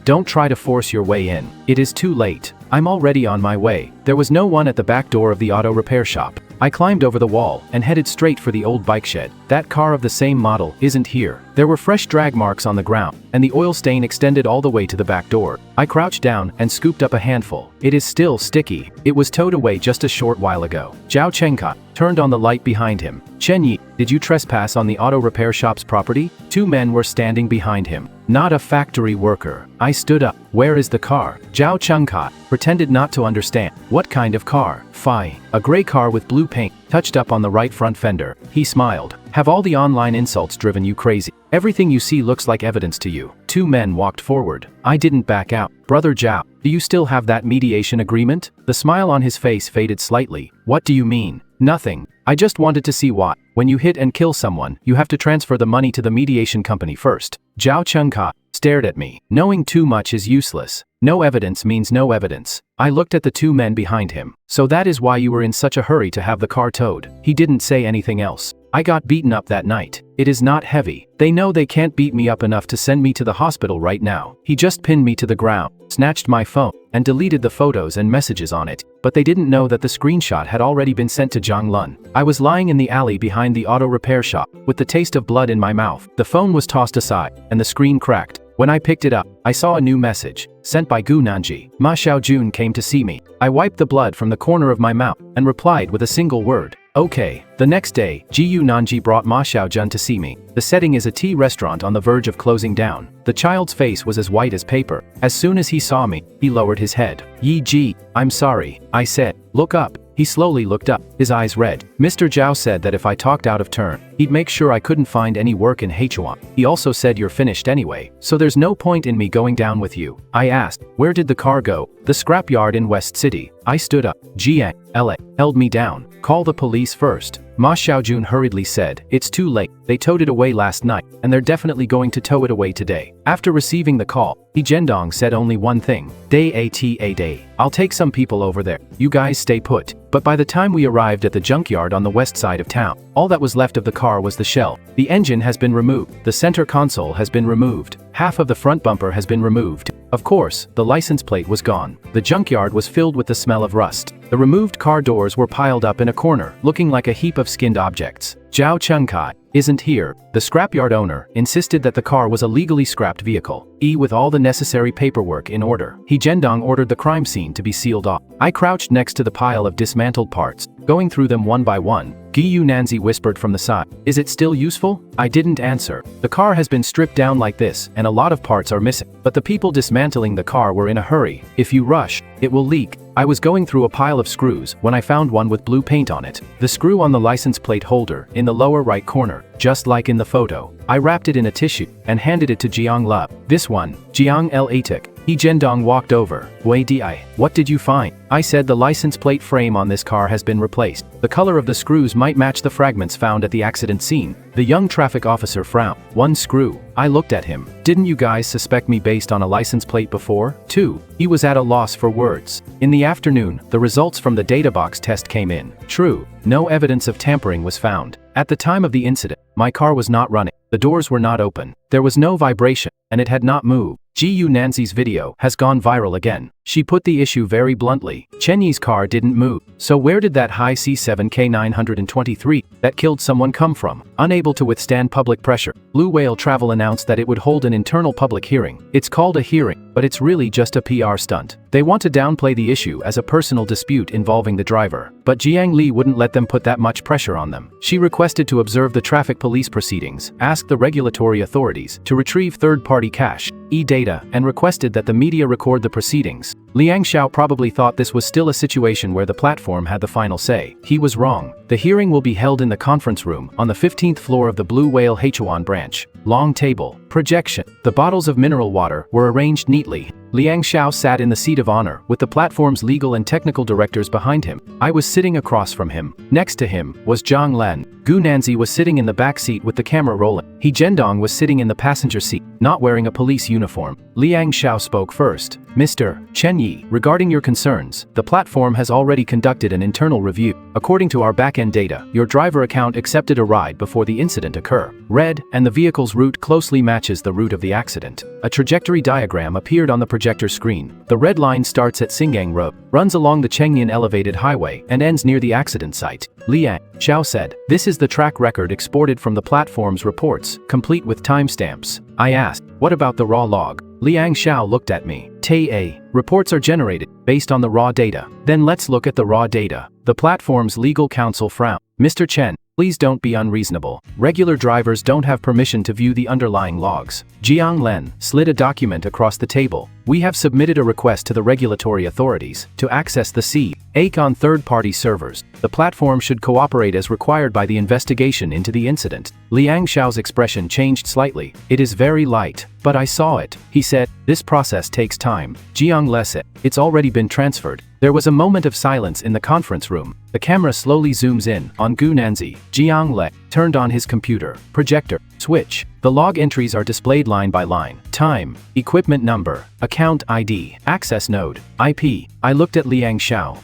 Don't try to force your way in. It is too late. I'm already on my way. There was no one at the back door of the auto repair shop. I climbed over the wall and headed straight for the old bike shed. That car of the same model isn't here. There were fresh drag marks on the ground, and the oil stain extended all the way to the back door. I crouched down and scooped up a handful. It is still sticky. It was towed away just a short while ago. Zhao Chengkai turned on the light behind him. Chen Yi, did you trespass on the auto repair shop's property? 2 men were standing behind him. Not a factory worker. I stood up. Where is the car? Zhao Chengkai pretended not to understand. What kind of car? A gray car with blue paint, touched up on the right front fender. He smiled. Have all the online insults driven you crazy? Everything you see looks like evidence to you. 2 men walked forward. I didn't back out. Brother Zhao, do you still have that mediation agreement? The smile on his face faded slightly. What do you mean? Nothing. I just wanted to see why. When you hit and kill someone, you have to transfer the money to the mediation company first. Zhao Chengkai stared at me. Knowing too much is useless. No evidence means no evidence. I looked at the 2 men behind him. So that is why you were in such a hurry to have the car towed. He didn't say anything else. I got beaten up that night. It is not heavy. They know they can't beat me up enough to send me to the hospital right now. He just pinned me to the ground, snatched my phone, and deleted the photos and messages on it. But they didn't know that the screenshot had already been sent to Zhang Lun. I was lying in the alley behind the auto repair shop, with the taste of blood in my mouth. The phone was tossed aside, and the screen cracked. When I picked it up, I saw a new message. sent by Gu Nanji. Ma Xiaojun came to see me. I wiped the blood from the corner of my mouth and replied with a single word. Okay. The next day, Gu Nanji brought Ma Xiaojun to see me. The setting is a tea restaurant on the verge of closing down. The child's face was as white as paper. As soon as he saw me, he lowered his head. Yi Ji, I'm sorry, I said. Look up. He slowly looked up, his eyes red. Mr. Zhao said that if I talked out of turn, he'd make sure I couldn't find any work in Heichuan. He also said you're finished anyway, so there's no point in me going down with you. I asked, where did the car go? The scrapyard in West City. I stood up. Jiang, LA, held me down. Call the police first. Ma Xiaojun hurriedly said, it's too late. They towed it away last night, and they're definitely going to tow it away today. After receiving the call, He Zhendong said only one thing. Day. I'll take some people over there. You guys stay put. But by the time we arrived at the junkyard on the west side of town, all that was left of the car was the shell. The engine has been removed. The center console has been removed. Half of the front bumper has been removed. Of course, the license plate was gone. The junkyard was filled with the smell of rust. The removed car doors were piled up in a corner, looking like a heap of skinned objects. Zhao Chengkai isn't here. The scrapyard owner insisted that the car was a legally scrapped vehicle, with all the necessary paperwork in order. He Zhendong ordered the crime scene to be sealed off. I crouched next to the pile of dismantled parts, going through them one by one. Giyu Nanzi whispered from the side, is it still useful? I didn't answer. The car has been stripped down like this, and a lot of parts are missing. But the people dismantling the car were in a hurry. If you rush, it will leak. I was going through a pile of screws when I found one with blue paint on it. The screw on the license plate holder in the lower right corner, just like in the photo. I wrapped it in a tissue and handed it to Jiang Lub. This one, Jiang L. Atik. He Zhendong walked over. Wei Di, what did you find? I said the license plate frame on this car has been replaced. The color of the screws might match the fragments found at the accident scene. The young traffic officer frowned. One screw. I looked at him. Didn't you guys suspect me based on a license plate before? 2. He was at a loss for words. In the afternoon, the results from the data box test came in. True. No evidence of tampering was found. At the time of the incident, my car was not running. The doors were not open. There was no vibration, and it had not moved. Giyu Nanzi's video has gone viral again. She put the issue very bluntly. Chen Yi's car didn't move. So where did that high C7K923 that killed someone come from? Unable to withstand public pressure, Blue Whale Travel announced that it would hold an internal public hearing. It's called a hearing, but it's really just a PR stunt. They want to downplay the issue as a personal dispute involving the driver. But Jiang Li wouldn't let them put that much pressure on them. She requested to observe the traffic police proceedings, asked the regulatory authorities to retrieve third-party cache, data, and requested that the media record the proceedings. Liang Xiao probably thought this was still a situation where the platform had the final say. He was wrong. The hearing will be held in the conference room on the 15th floor of the Blue Whale Heichuan branch. Long table. Projection. The bottles of mineral water were arranged neatly. Liang Xiao sat in the seat of honor, with the platform's legal and technical directors behind him. I was sitting across from him. Next to him was Zhang Len. Gu Nanzi was sitting in the back seat with the camera rolling. He Zhendong was sitting in the passenger seat, not wearing a police uniform. Liang Xiao spoke first. Mr. Chen Yi, regarding your concerns, the platform has already conducted an internal review. According to our back-end data, your driver account accepted a ride before the incident occurred. Red, and the vehicle's route closely matches the route of the accident. A trajectory diagram appeared on the projector screen. The red line starts at Xingang Road, runs along the Chengyan elevated highway, and ends near the accident site. Liang Xiao said, this is the track record exported from the platform's reports, complete with timestamps. I asked, what about the raw log? Liang Xiao looked at me. Reports are generated based on the raw data. Then let's look at the raw data. The platform's legal counsel frowned. Mr. Chen, please don't be unreasonable. Regular drivers don't have permission to view the underlying logs. Jiang Len slid a document across the table. We have submitted a request to the regulatory authorities to access the C8 on third-party servers. The platform should cooperate as required by the investigation into the incident. Liang Xiao's expression changed slightly. It is very light, but I saw it. He said, this process takes time. Jiang Le said, it's already been transferred. There was a moment of silence in the conference room. The camera slowly zooms in on Gu Nanzi. Jiang Le turned on his computer. Projector. Switch. The log entries are displayed line by line. Time. Equipment number. Account ID. Access node. IP. I looked at Liang Xiao.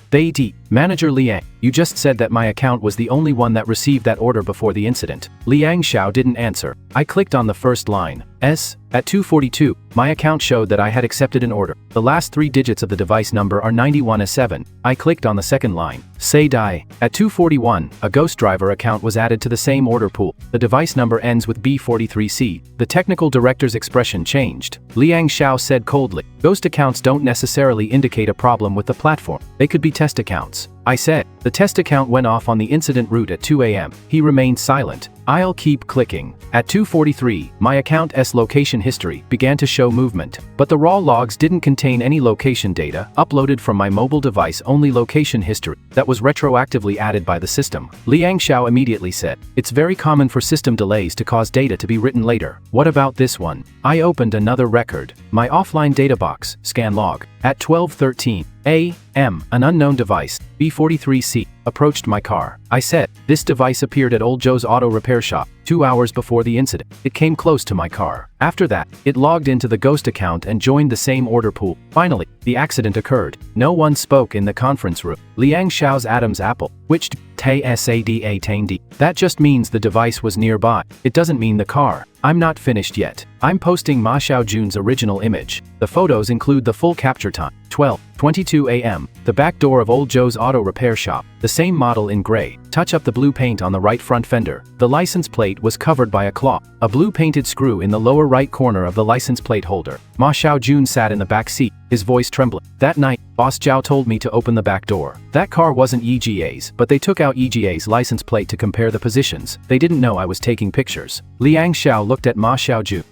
Manager Liang, you just said that my account was the only one that received that order before the incident. Liang Xiao didn't answer. I clicked on the first line. At 2:42, my account showed that I had accepted an order. The last 3 digits of the device number are 91 as 7. I clicked on the second line. Say die. At 2:41, a ghost driver account was added to the same order pool. The device number ends with B43C. The technical director's expression changed. Liang Xiao said coldly, "Ghost accounts don't necessarily indicate a problem with the platform. They could be test accounts." I said. The test account went off on the incident route at 2 a.m. He remained silent. I'll keep clicking. At 2:43, my account's location history began to show movement, but the raw logs didn't contain any location data uploaded from my mobile device, only location history that was retroactively added by the system. Liang Xiao immediately said, "It's very common for system delays to cause data to be written later. What about this one?" I opened another record. My offline data box, scan log. At 12:13 a.m., an unknown device, B43C, approached my car. I said, "This device appeared at Old Joe's auto repair shop 2 hours before the incident. It came close to my car. After that, it logged into the ghost account and joined the same order pool. Finally, the accident occurred." No one spoke in the conference room. Liang Xiao's Adam's apple, which that just means the device was nearby. It doesn't mean the car. I'm not finished yet. I'm posting Ma Xiaojun's original image. The photos include the full capture time, 12:22 a.m., the back door of Old Joe's auto repair shop, the same model in gray. Touch up the blue paint on the right front fender. The license plate was covered by a cloth. A blue painted screw in the lower right corner of the license plate holder. Ma Xiaojun sat in the back seat, his voice trembling. That night, Boss Zhao told me to open the back door. That car wasn't EGA's, but they took out EGA's license plate to compare the positions. They didn't know I was taking pictures. Liang Xiao looked at Ma Xiaojun.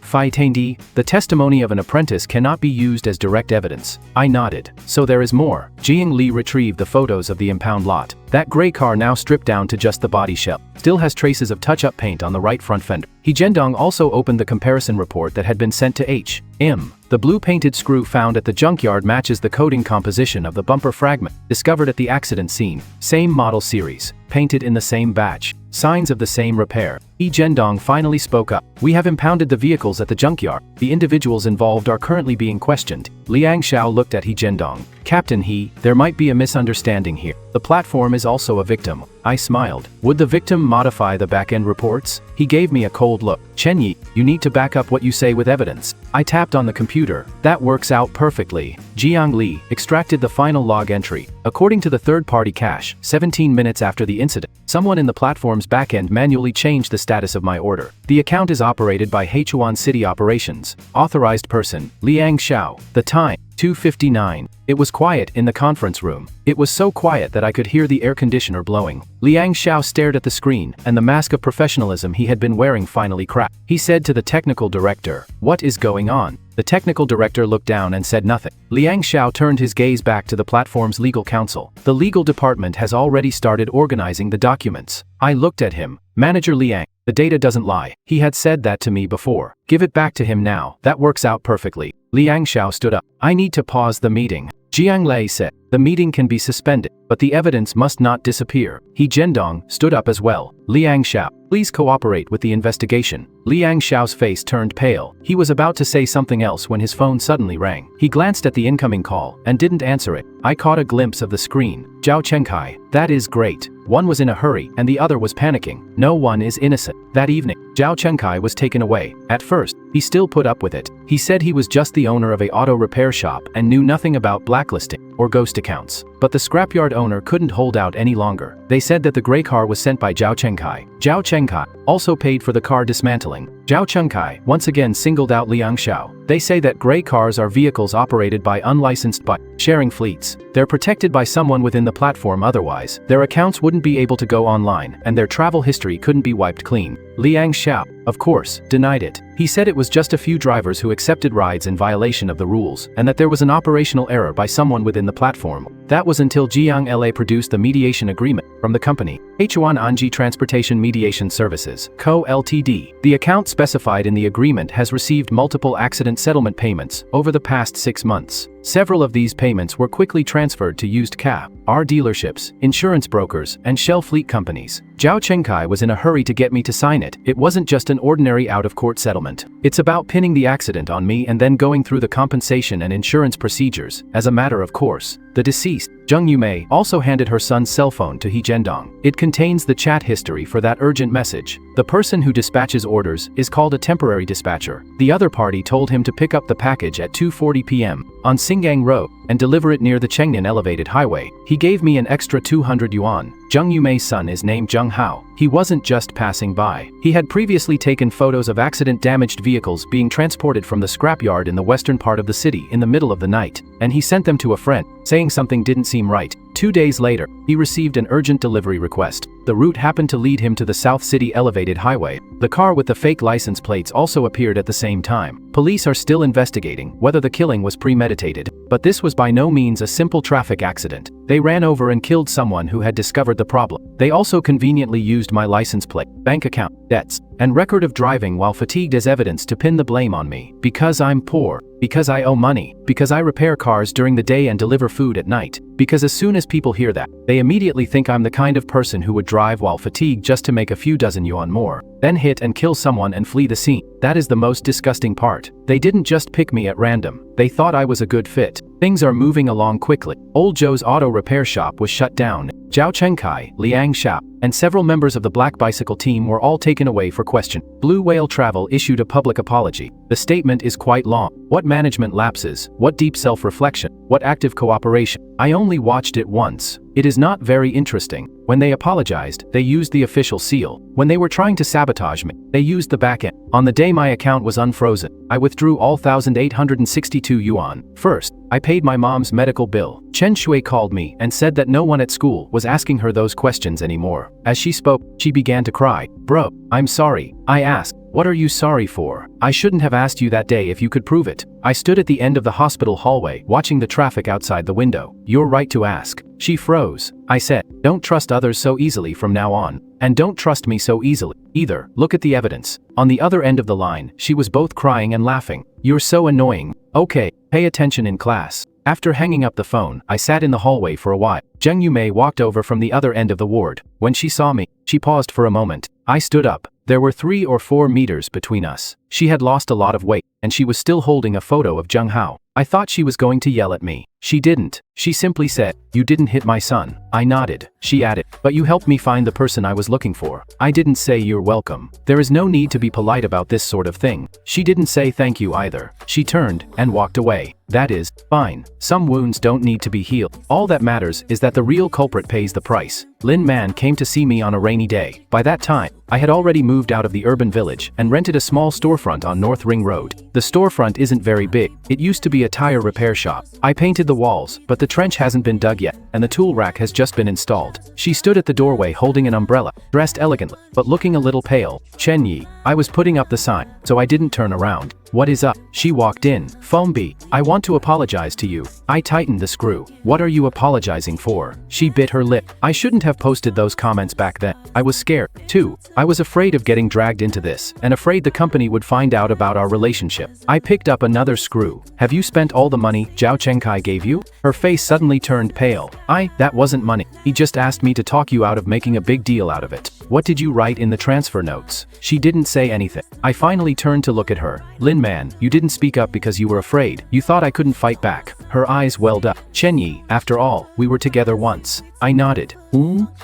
The testimony of an apprentice cannot be used as direct evidence. I nodded. So there is more. Jiang Li retrieved the photos of the impound lot. That gray car, now stripped down to just the body shell, still has traces of touch-up paint on the right front fender. He Zhendong also opened the comparison report that had been sent to H.M. The blue painted screw found at the junkyard matches the coating composition of the bumper fragment discovered at the accident scene. Same model series, painted in the same batch, signs of the same repair. He Zhendong finally spoke up. "We have impounded the vehicles at the junkyard. The individuals involved are currently being questioned." Liang Xiao looked at He Zhendong. "Captain He, there might be a misunderstanding here. The platform is also a victim." I smiled. "Would the victim modify the back-end reports?" He gave me a cold look. "Chen Yi, you need to back up what you say with evidence." I tapped on the computer. "That works out perfectly." Jiang Li extracted the final log entry. According to the third-party cache, 17 minutes after the incident, someone in the platform's back-end manually changed the status of my order. The account is operated by Hechuan City Operations. Authorized person, Liang Xiao. The time, 2:59. It was quiet in the conference room. It was so quiet that I could hear the air conditioner blowing. Liang Xiao stared at the screen, and the mask of professionalism he had been wearing finally cracked. He said to the technical director, "What is going on?" The technical director looked down and said nothing. Liang Xiao turned his gaze back to the platform's legal counsel. "The legal department has already started organizing the documents." I looked at him. "Manager Liang, the data doesn't lie. He had said that to me before. Give it back to him now. That works out perfectly." Liang Xiao stood up. "I need to pause the meeting." Jiang Lei said, "The meeting can be suspended, but the evidence must not disappear." He Zhendong stood up as well. "Liang Xiao, please cooperate with the investigation." Liang Xiao's face turned pale. He was about to say something else when his phone suddenly rang. He glanced at the incoming call and didn't answer it. I caught a glimpse of the screen. Zhao Chengkai. That is great. One was in a hurry and the other was panicking. No one is innocent. That evening, Zhao Chengkai was taken away. At first, he still put up with it. He said he was just the owner of a auto repair shop and knew nothing about blacklisting or ghost accounts. But the scrapyard owner couldn't hold out any longer. They said that the gray car was sent by Zhao Chengkai. Zhao Chengkai also paid for the car dismantling. Zhao Chengkai once again singled out Liang Xiao. They say that gray cars are vehicles operated by unlicensed sharing fleets. They're protected by someone within the platform, otherwise their accounts wouldn't be able to go online and their travel history couldn't be wiped clean. Liang Xiao, of course, denied it. He said it was just a few drivers who accepted rides in violation of the rules and that there was an operational error by someone within the platform. That was until Jiang La produced the mediation agreement from the company, Hechuan Anji Transportation Mediation Services, Co. Ltd. The account specified in the agreement has received multiple accident settlement payments over the past 6 months. Several of these payments were quickly transferred to used car dealerships, insurance brokers, and shell fleet companies. Zhao Chengkai was in a hurry to get me to sign it. It wasn't just an ordinary out-of-court settlement. It's about pinning the accident on me and then going through the compensation and insurance procedures as a matter of course. The deceased, Jung Yumei also handed her son's cell phone to He Jiandong. It contains the chat history for that urgent message. The person who dispatches orders is called a temporary dispatcher. The other party told him to pick up the package at 2:40 p.m. on Singgang Road and deliver it near the Chengnan elevated highway. He gave me an extra 200 yuan. Jung Yumei's son is named Jung Hao. He wasn't just passing by. He had previously taken photos of accident-damaged vehicles being transported from the scrapyard in the western part of the city in the middle of the night, and he sent them to a friend, saying something didn't seem right. 2 days later, he received an urgent delivery request. The route happened to lead him to the South City elevated highway. The car with the fake license plates also appeared at the same time. Police are still investigating whether the killing was premeditated, but this was by no means a simple traffic accident. They ran over and killed someone who had discovered the problem. They also conveniently used my license plate, bank account, debts, and record of driving while fatigued as evidence to pin the blame on me. Because I'm poor, because I owe money, because I repair cars during the day and deliver food at night. Because as soon as people hear that, they immediately think I'm the kind of person who would drive while fatigued just to make a few dozen yuan more, then hit and kill someone and flee the scene. That is the most disgusting part. They didn't just pick me at random. They thought I was a good fit. Things are moving along quickly. Old Joe's auto repair shop was shut down. Zhao Chengkai, Liang Xiao, and several members of the Black Bicycle team were all taken away for question. Blue Whale Travel issued a public apology. The statement is quite long. What management lapses? What deep self-reflection? What active cooperation? I only watched it once. It is not very interesting. When they apologized, they used the official seal. When they were trying to sabotage me, they used the back end. On the day my account was unfrozen, I withdrew all 1,862 yuan. First, I paid my mom's medical bill. Chen Shui called me and said that no one at school was asking her those questions anymore. As she spoke, she began to cry. Bro, I'm sorry. I asked, what are you sorry for? I shouldn't have asked you that day if you could prove it. I stood at the end of the hospital hallway watching the traffic outside the window. You're right to ask. She froze. I said, don't trust others so easily from now on. And don't trust me so easily either. Look at the evidence. On the other end of the line, she was both crying and laughing. You're so annoying. Okay, pay attention in class. After hanging up the phone, I sat in the hallway for a while. Zheng Yumei walked over from the other end of the ward. When she saw me, she paused for a moment. I stood up. There were 3 or 4 meters between us. She had lost a lot of weight, and she was still holding a photo of Zheng Hao. I thought she was going to yell at me. She didn't. She simply said, "You didn't hit my son." I nodded. She added, "But you helped me find the person I was looking for." I didn't say you're welcome. There is no need to be polite about this sort of thing. She didn't say thank you either. She turned and walked away. That is, fine. Some wounds don't need to be healed. All that matters is that the real culprit pays the price. Lin Man came to see me on a rainy day. By that time, I had already moved out of the urban village and rented a small storefront on North Ring Road. The storefront isn't very big. It used to be a tire repair shop. I painted the walls, but the trench hasn't been dug yet, and the tool rack has just been installed. She stood at the doorway holding an umbrella, dressed elegantly, but looking a little pale. Chen Yi. I was putting up the sign, so I didn't turn around. What is up? She walked in. Fombi, I want to apologize to you. I tightened the screw. What are you apologizing for? She bit her lip. I shouldn't have posted those comments back then. I was scared, too. I was afraid of getting dragged into this, and afraid the company would find out about our relationship. I picked up another screw. Have you spent all the money Zhao Chengkai gave you? Her face suddenly turned pale. That wasn't money. He just asked me to talk you out of making a big deal out of it. What did you write in the transfer notes? She didn't say anything. I finally turned to look at her. Lin Man, you didn't speak up because you were afraid. You thought I couldn't fight back. Her eyes welled up. Chen Yi, after all, we were together once. I nodded.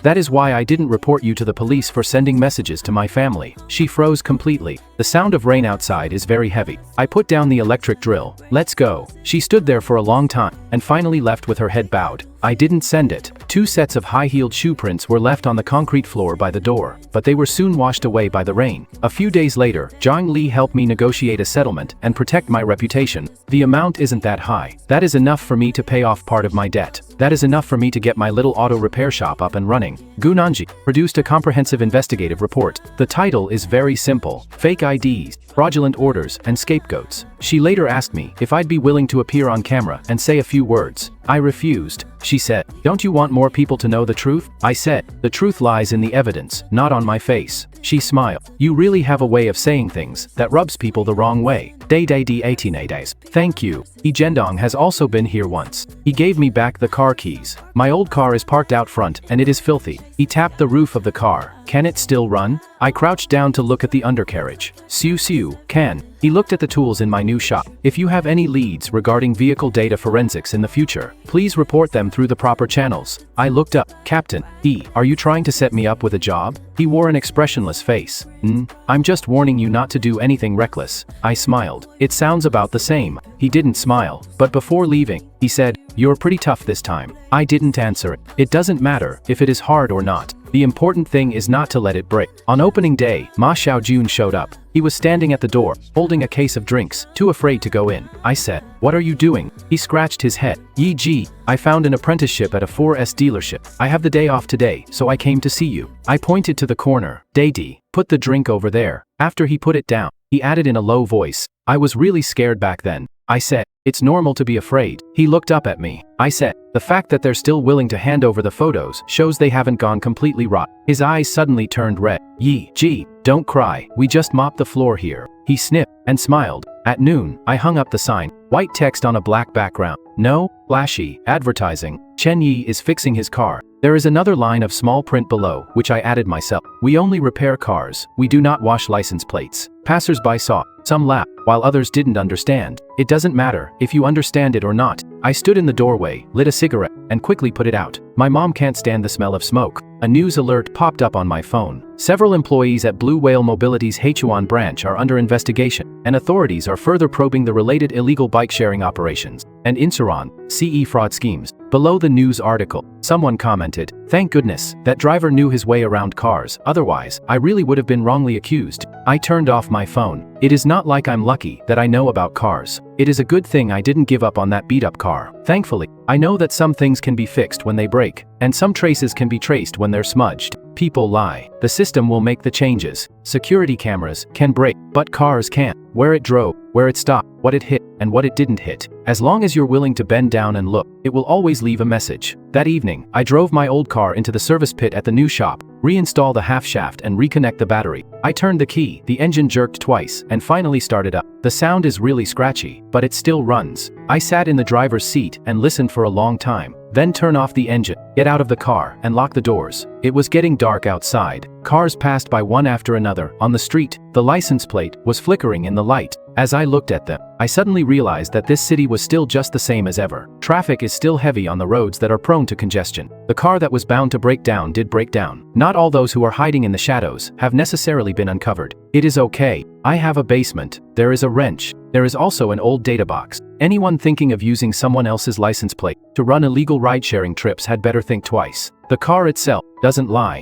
That is why I didn't report you to the police for sending messages to my family. She froze completely. The sound of rain outside is very heavy. I put down the electric drill. Let's go. She stood there for a long time, and finally left with her head bowed. I didn't send it. 2 sets of high-heeled shoe prints were left on the concrete floor by the door, but they were soon washed away by the rain. A few days later, Zhang Li helped me negotiate a settlement and protect my reputation. The amount isn't that high. That is enough for me to pay off part of my debt. That is enough for me to get my little auto repair shop up and running. Gu Nanji produced a comprehensive investigative report. The title is very simple: Fake IDs, Fraudulent Orders, and Scapegoats. She later asked me if I'd be willing to appear on camera and say a few words. I refused. She said, "Don't you want more people to know the truth?" I said, "The truth lies in the evidence, not on my face." She smiled. "You really have a way of saying things that rubs people the wrong way, Day 18 days. Thank you. Gendong has also been here once. He gave me back the car keys. My old car is parked out front and it is filthy. He tapped the roof of the car. Can it still run? I crouched down to look at the undercarriage. Siu, can. He looked at the tools in my new shop. If you have any leads regarding vehicle data forensics in the future, please report them through the proper channels. I looked up. Captain, are you trying to set me up with a job? He wore an expressionless face. I'm just warning you not to do anything reckless. I smiled. It sounds about the same. He didn't smile, but before leaving, he said, "You're pretty tough this time." I didn't answer it. It doesn't matter if it is hard or not. The important thing is not to let it break. On opening day, Ma Xiaojun showed up. He was standing at the door, holding a case of drinks, too afraid to go in. I said, "What are you doing?" He scratched his head. Yi, I found an apprenticeship at a 4S dealership. I have the day off today, so I came to see you. I pointed to the corner. Dadi, put the drink over there. After he put it down, he added in a low voice, "I was really scared back then." I said, "It's normal to be afraid." He looked up at me. I said, "The fact that they're still willing to hand over the photos shows they haven't gone completely rot." His eyes suddenly turned red. Yi, don't cry, we just mopped the floor here. He sniffed and smiled. At noon, I hung up the sign, white text on a black background. No, flashy, advertising. Chen Yi is fixing his car. There is another line of small print below, which I added myself. We only repair cars, we do not wash license plates. Passers-by saw. Some laughed, while others didn't understand. It doesn't matter if you understand it or not. I stood in the doorway, lit a cigarette, and quickly put it out. My mom can't stand the smell of smoke. A news alert popped up on my phone. Several employees at Blue Whale Mobility's Heichuan branch are under investigation, and authorities are further probing the related illegal bike-sharing operations and Insuron, CE fraud schemes. Below the news article, someone commented, "Thank goodness, that driver knew his way around cars, otherwise, I really would have been wrongly accused." I turned off my phone. It is not like I'm lucky that I know about cars. It is a good thing I didn't give up on that beat-up car. Thankfully, I know that some things can be fixed when they break, and some traces can be traced when they're smudged. People lie. The system will make the changes. Security cameras can break, but cars can't. Where it drove, where it stopped, what it hit, and what it didn't hit. As long as you're willing to bend down and look, it will always leave a message. That evening, I drove my old car into the service pit at the new shop, reinstall the half shaft and reconnect the battery. I turned the key, the engine jerked twice, and finally started up. The sound is really scratchy, but it still runs. I sat in the driver's seat and listened for a long time. Then turn off the engine, get out of the car, and lock the doors. It was getting dark outside. Cars passed by one after another on the street. The license plate was flickering in the light. As I looked at them, I suddenly realized that this city was still just the same as ever. Traffic is still heavy on the roads that are prone to congestion. The car that was bound to break down did break down. Not all those who are hiding in the shadows have necessarily been uncovered. It is okay. I have a basement. There is a wrench. There is also an old data box. Anyone thinking of using someone else's license plate to run illegal ride-sharing trips had better think twice. The car itself doesn't lie.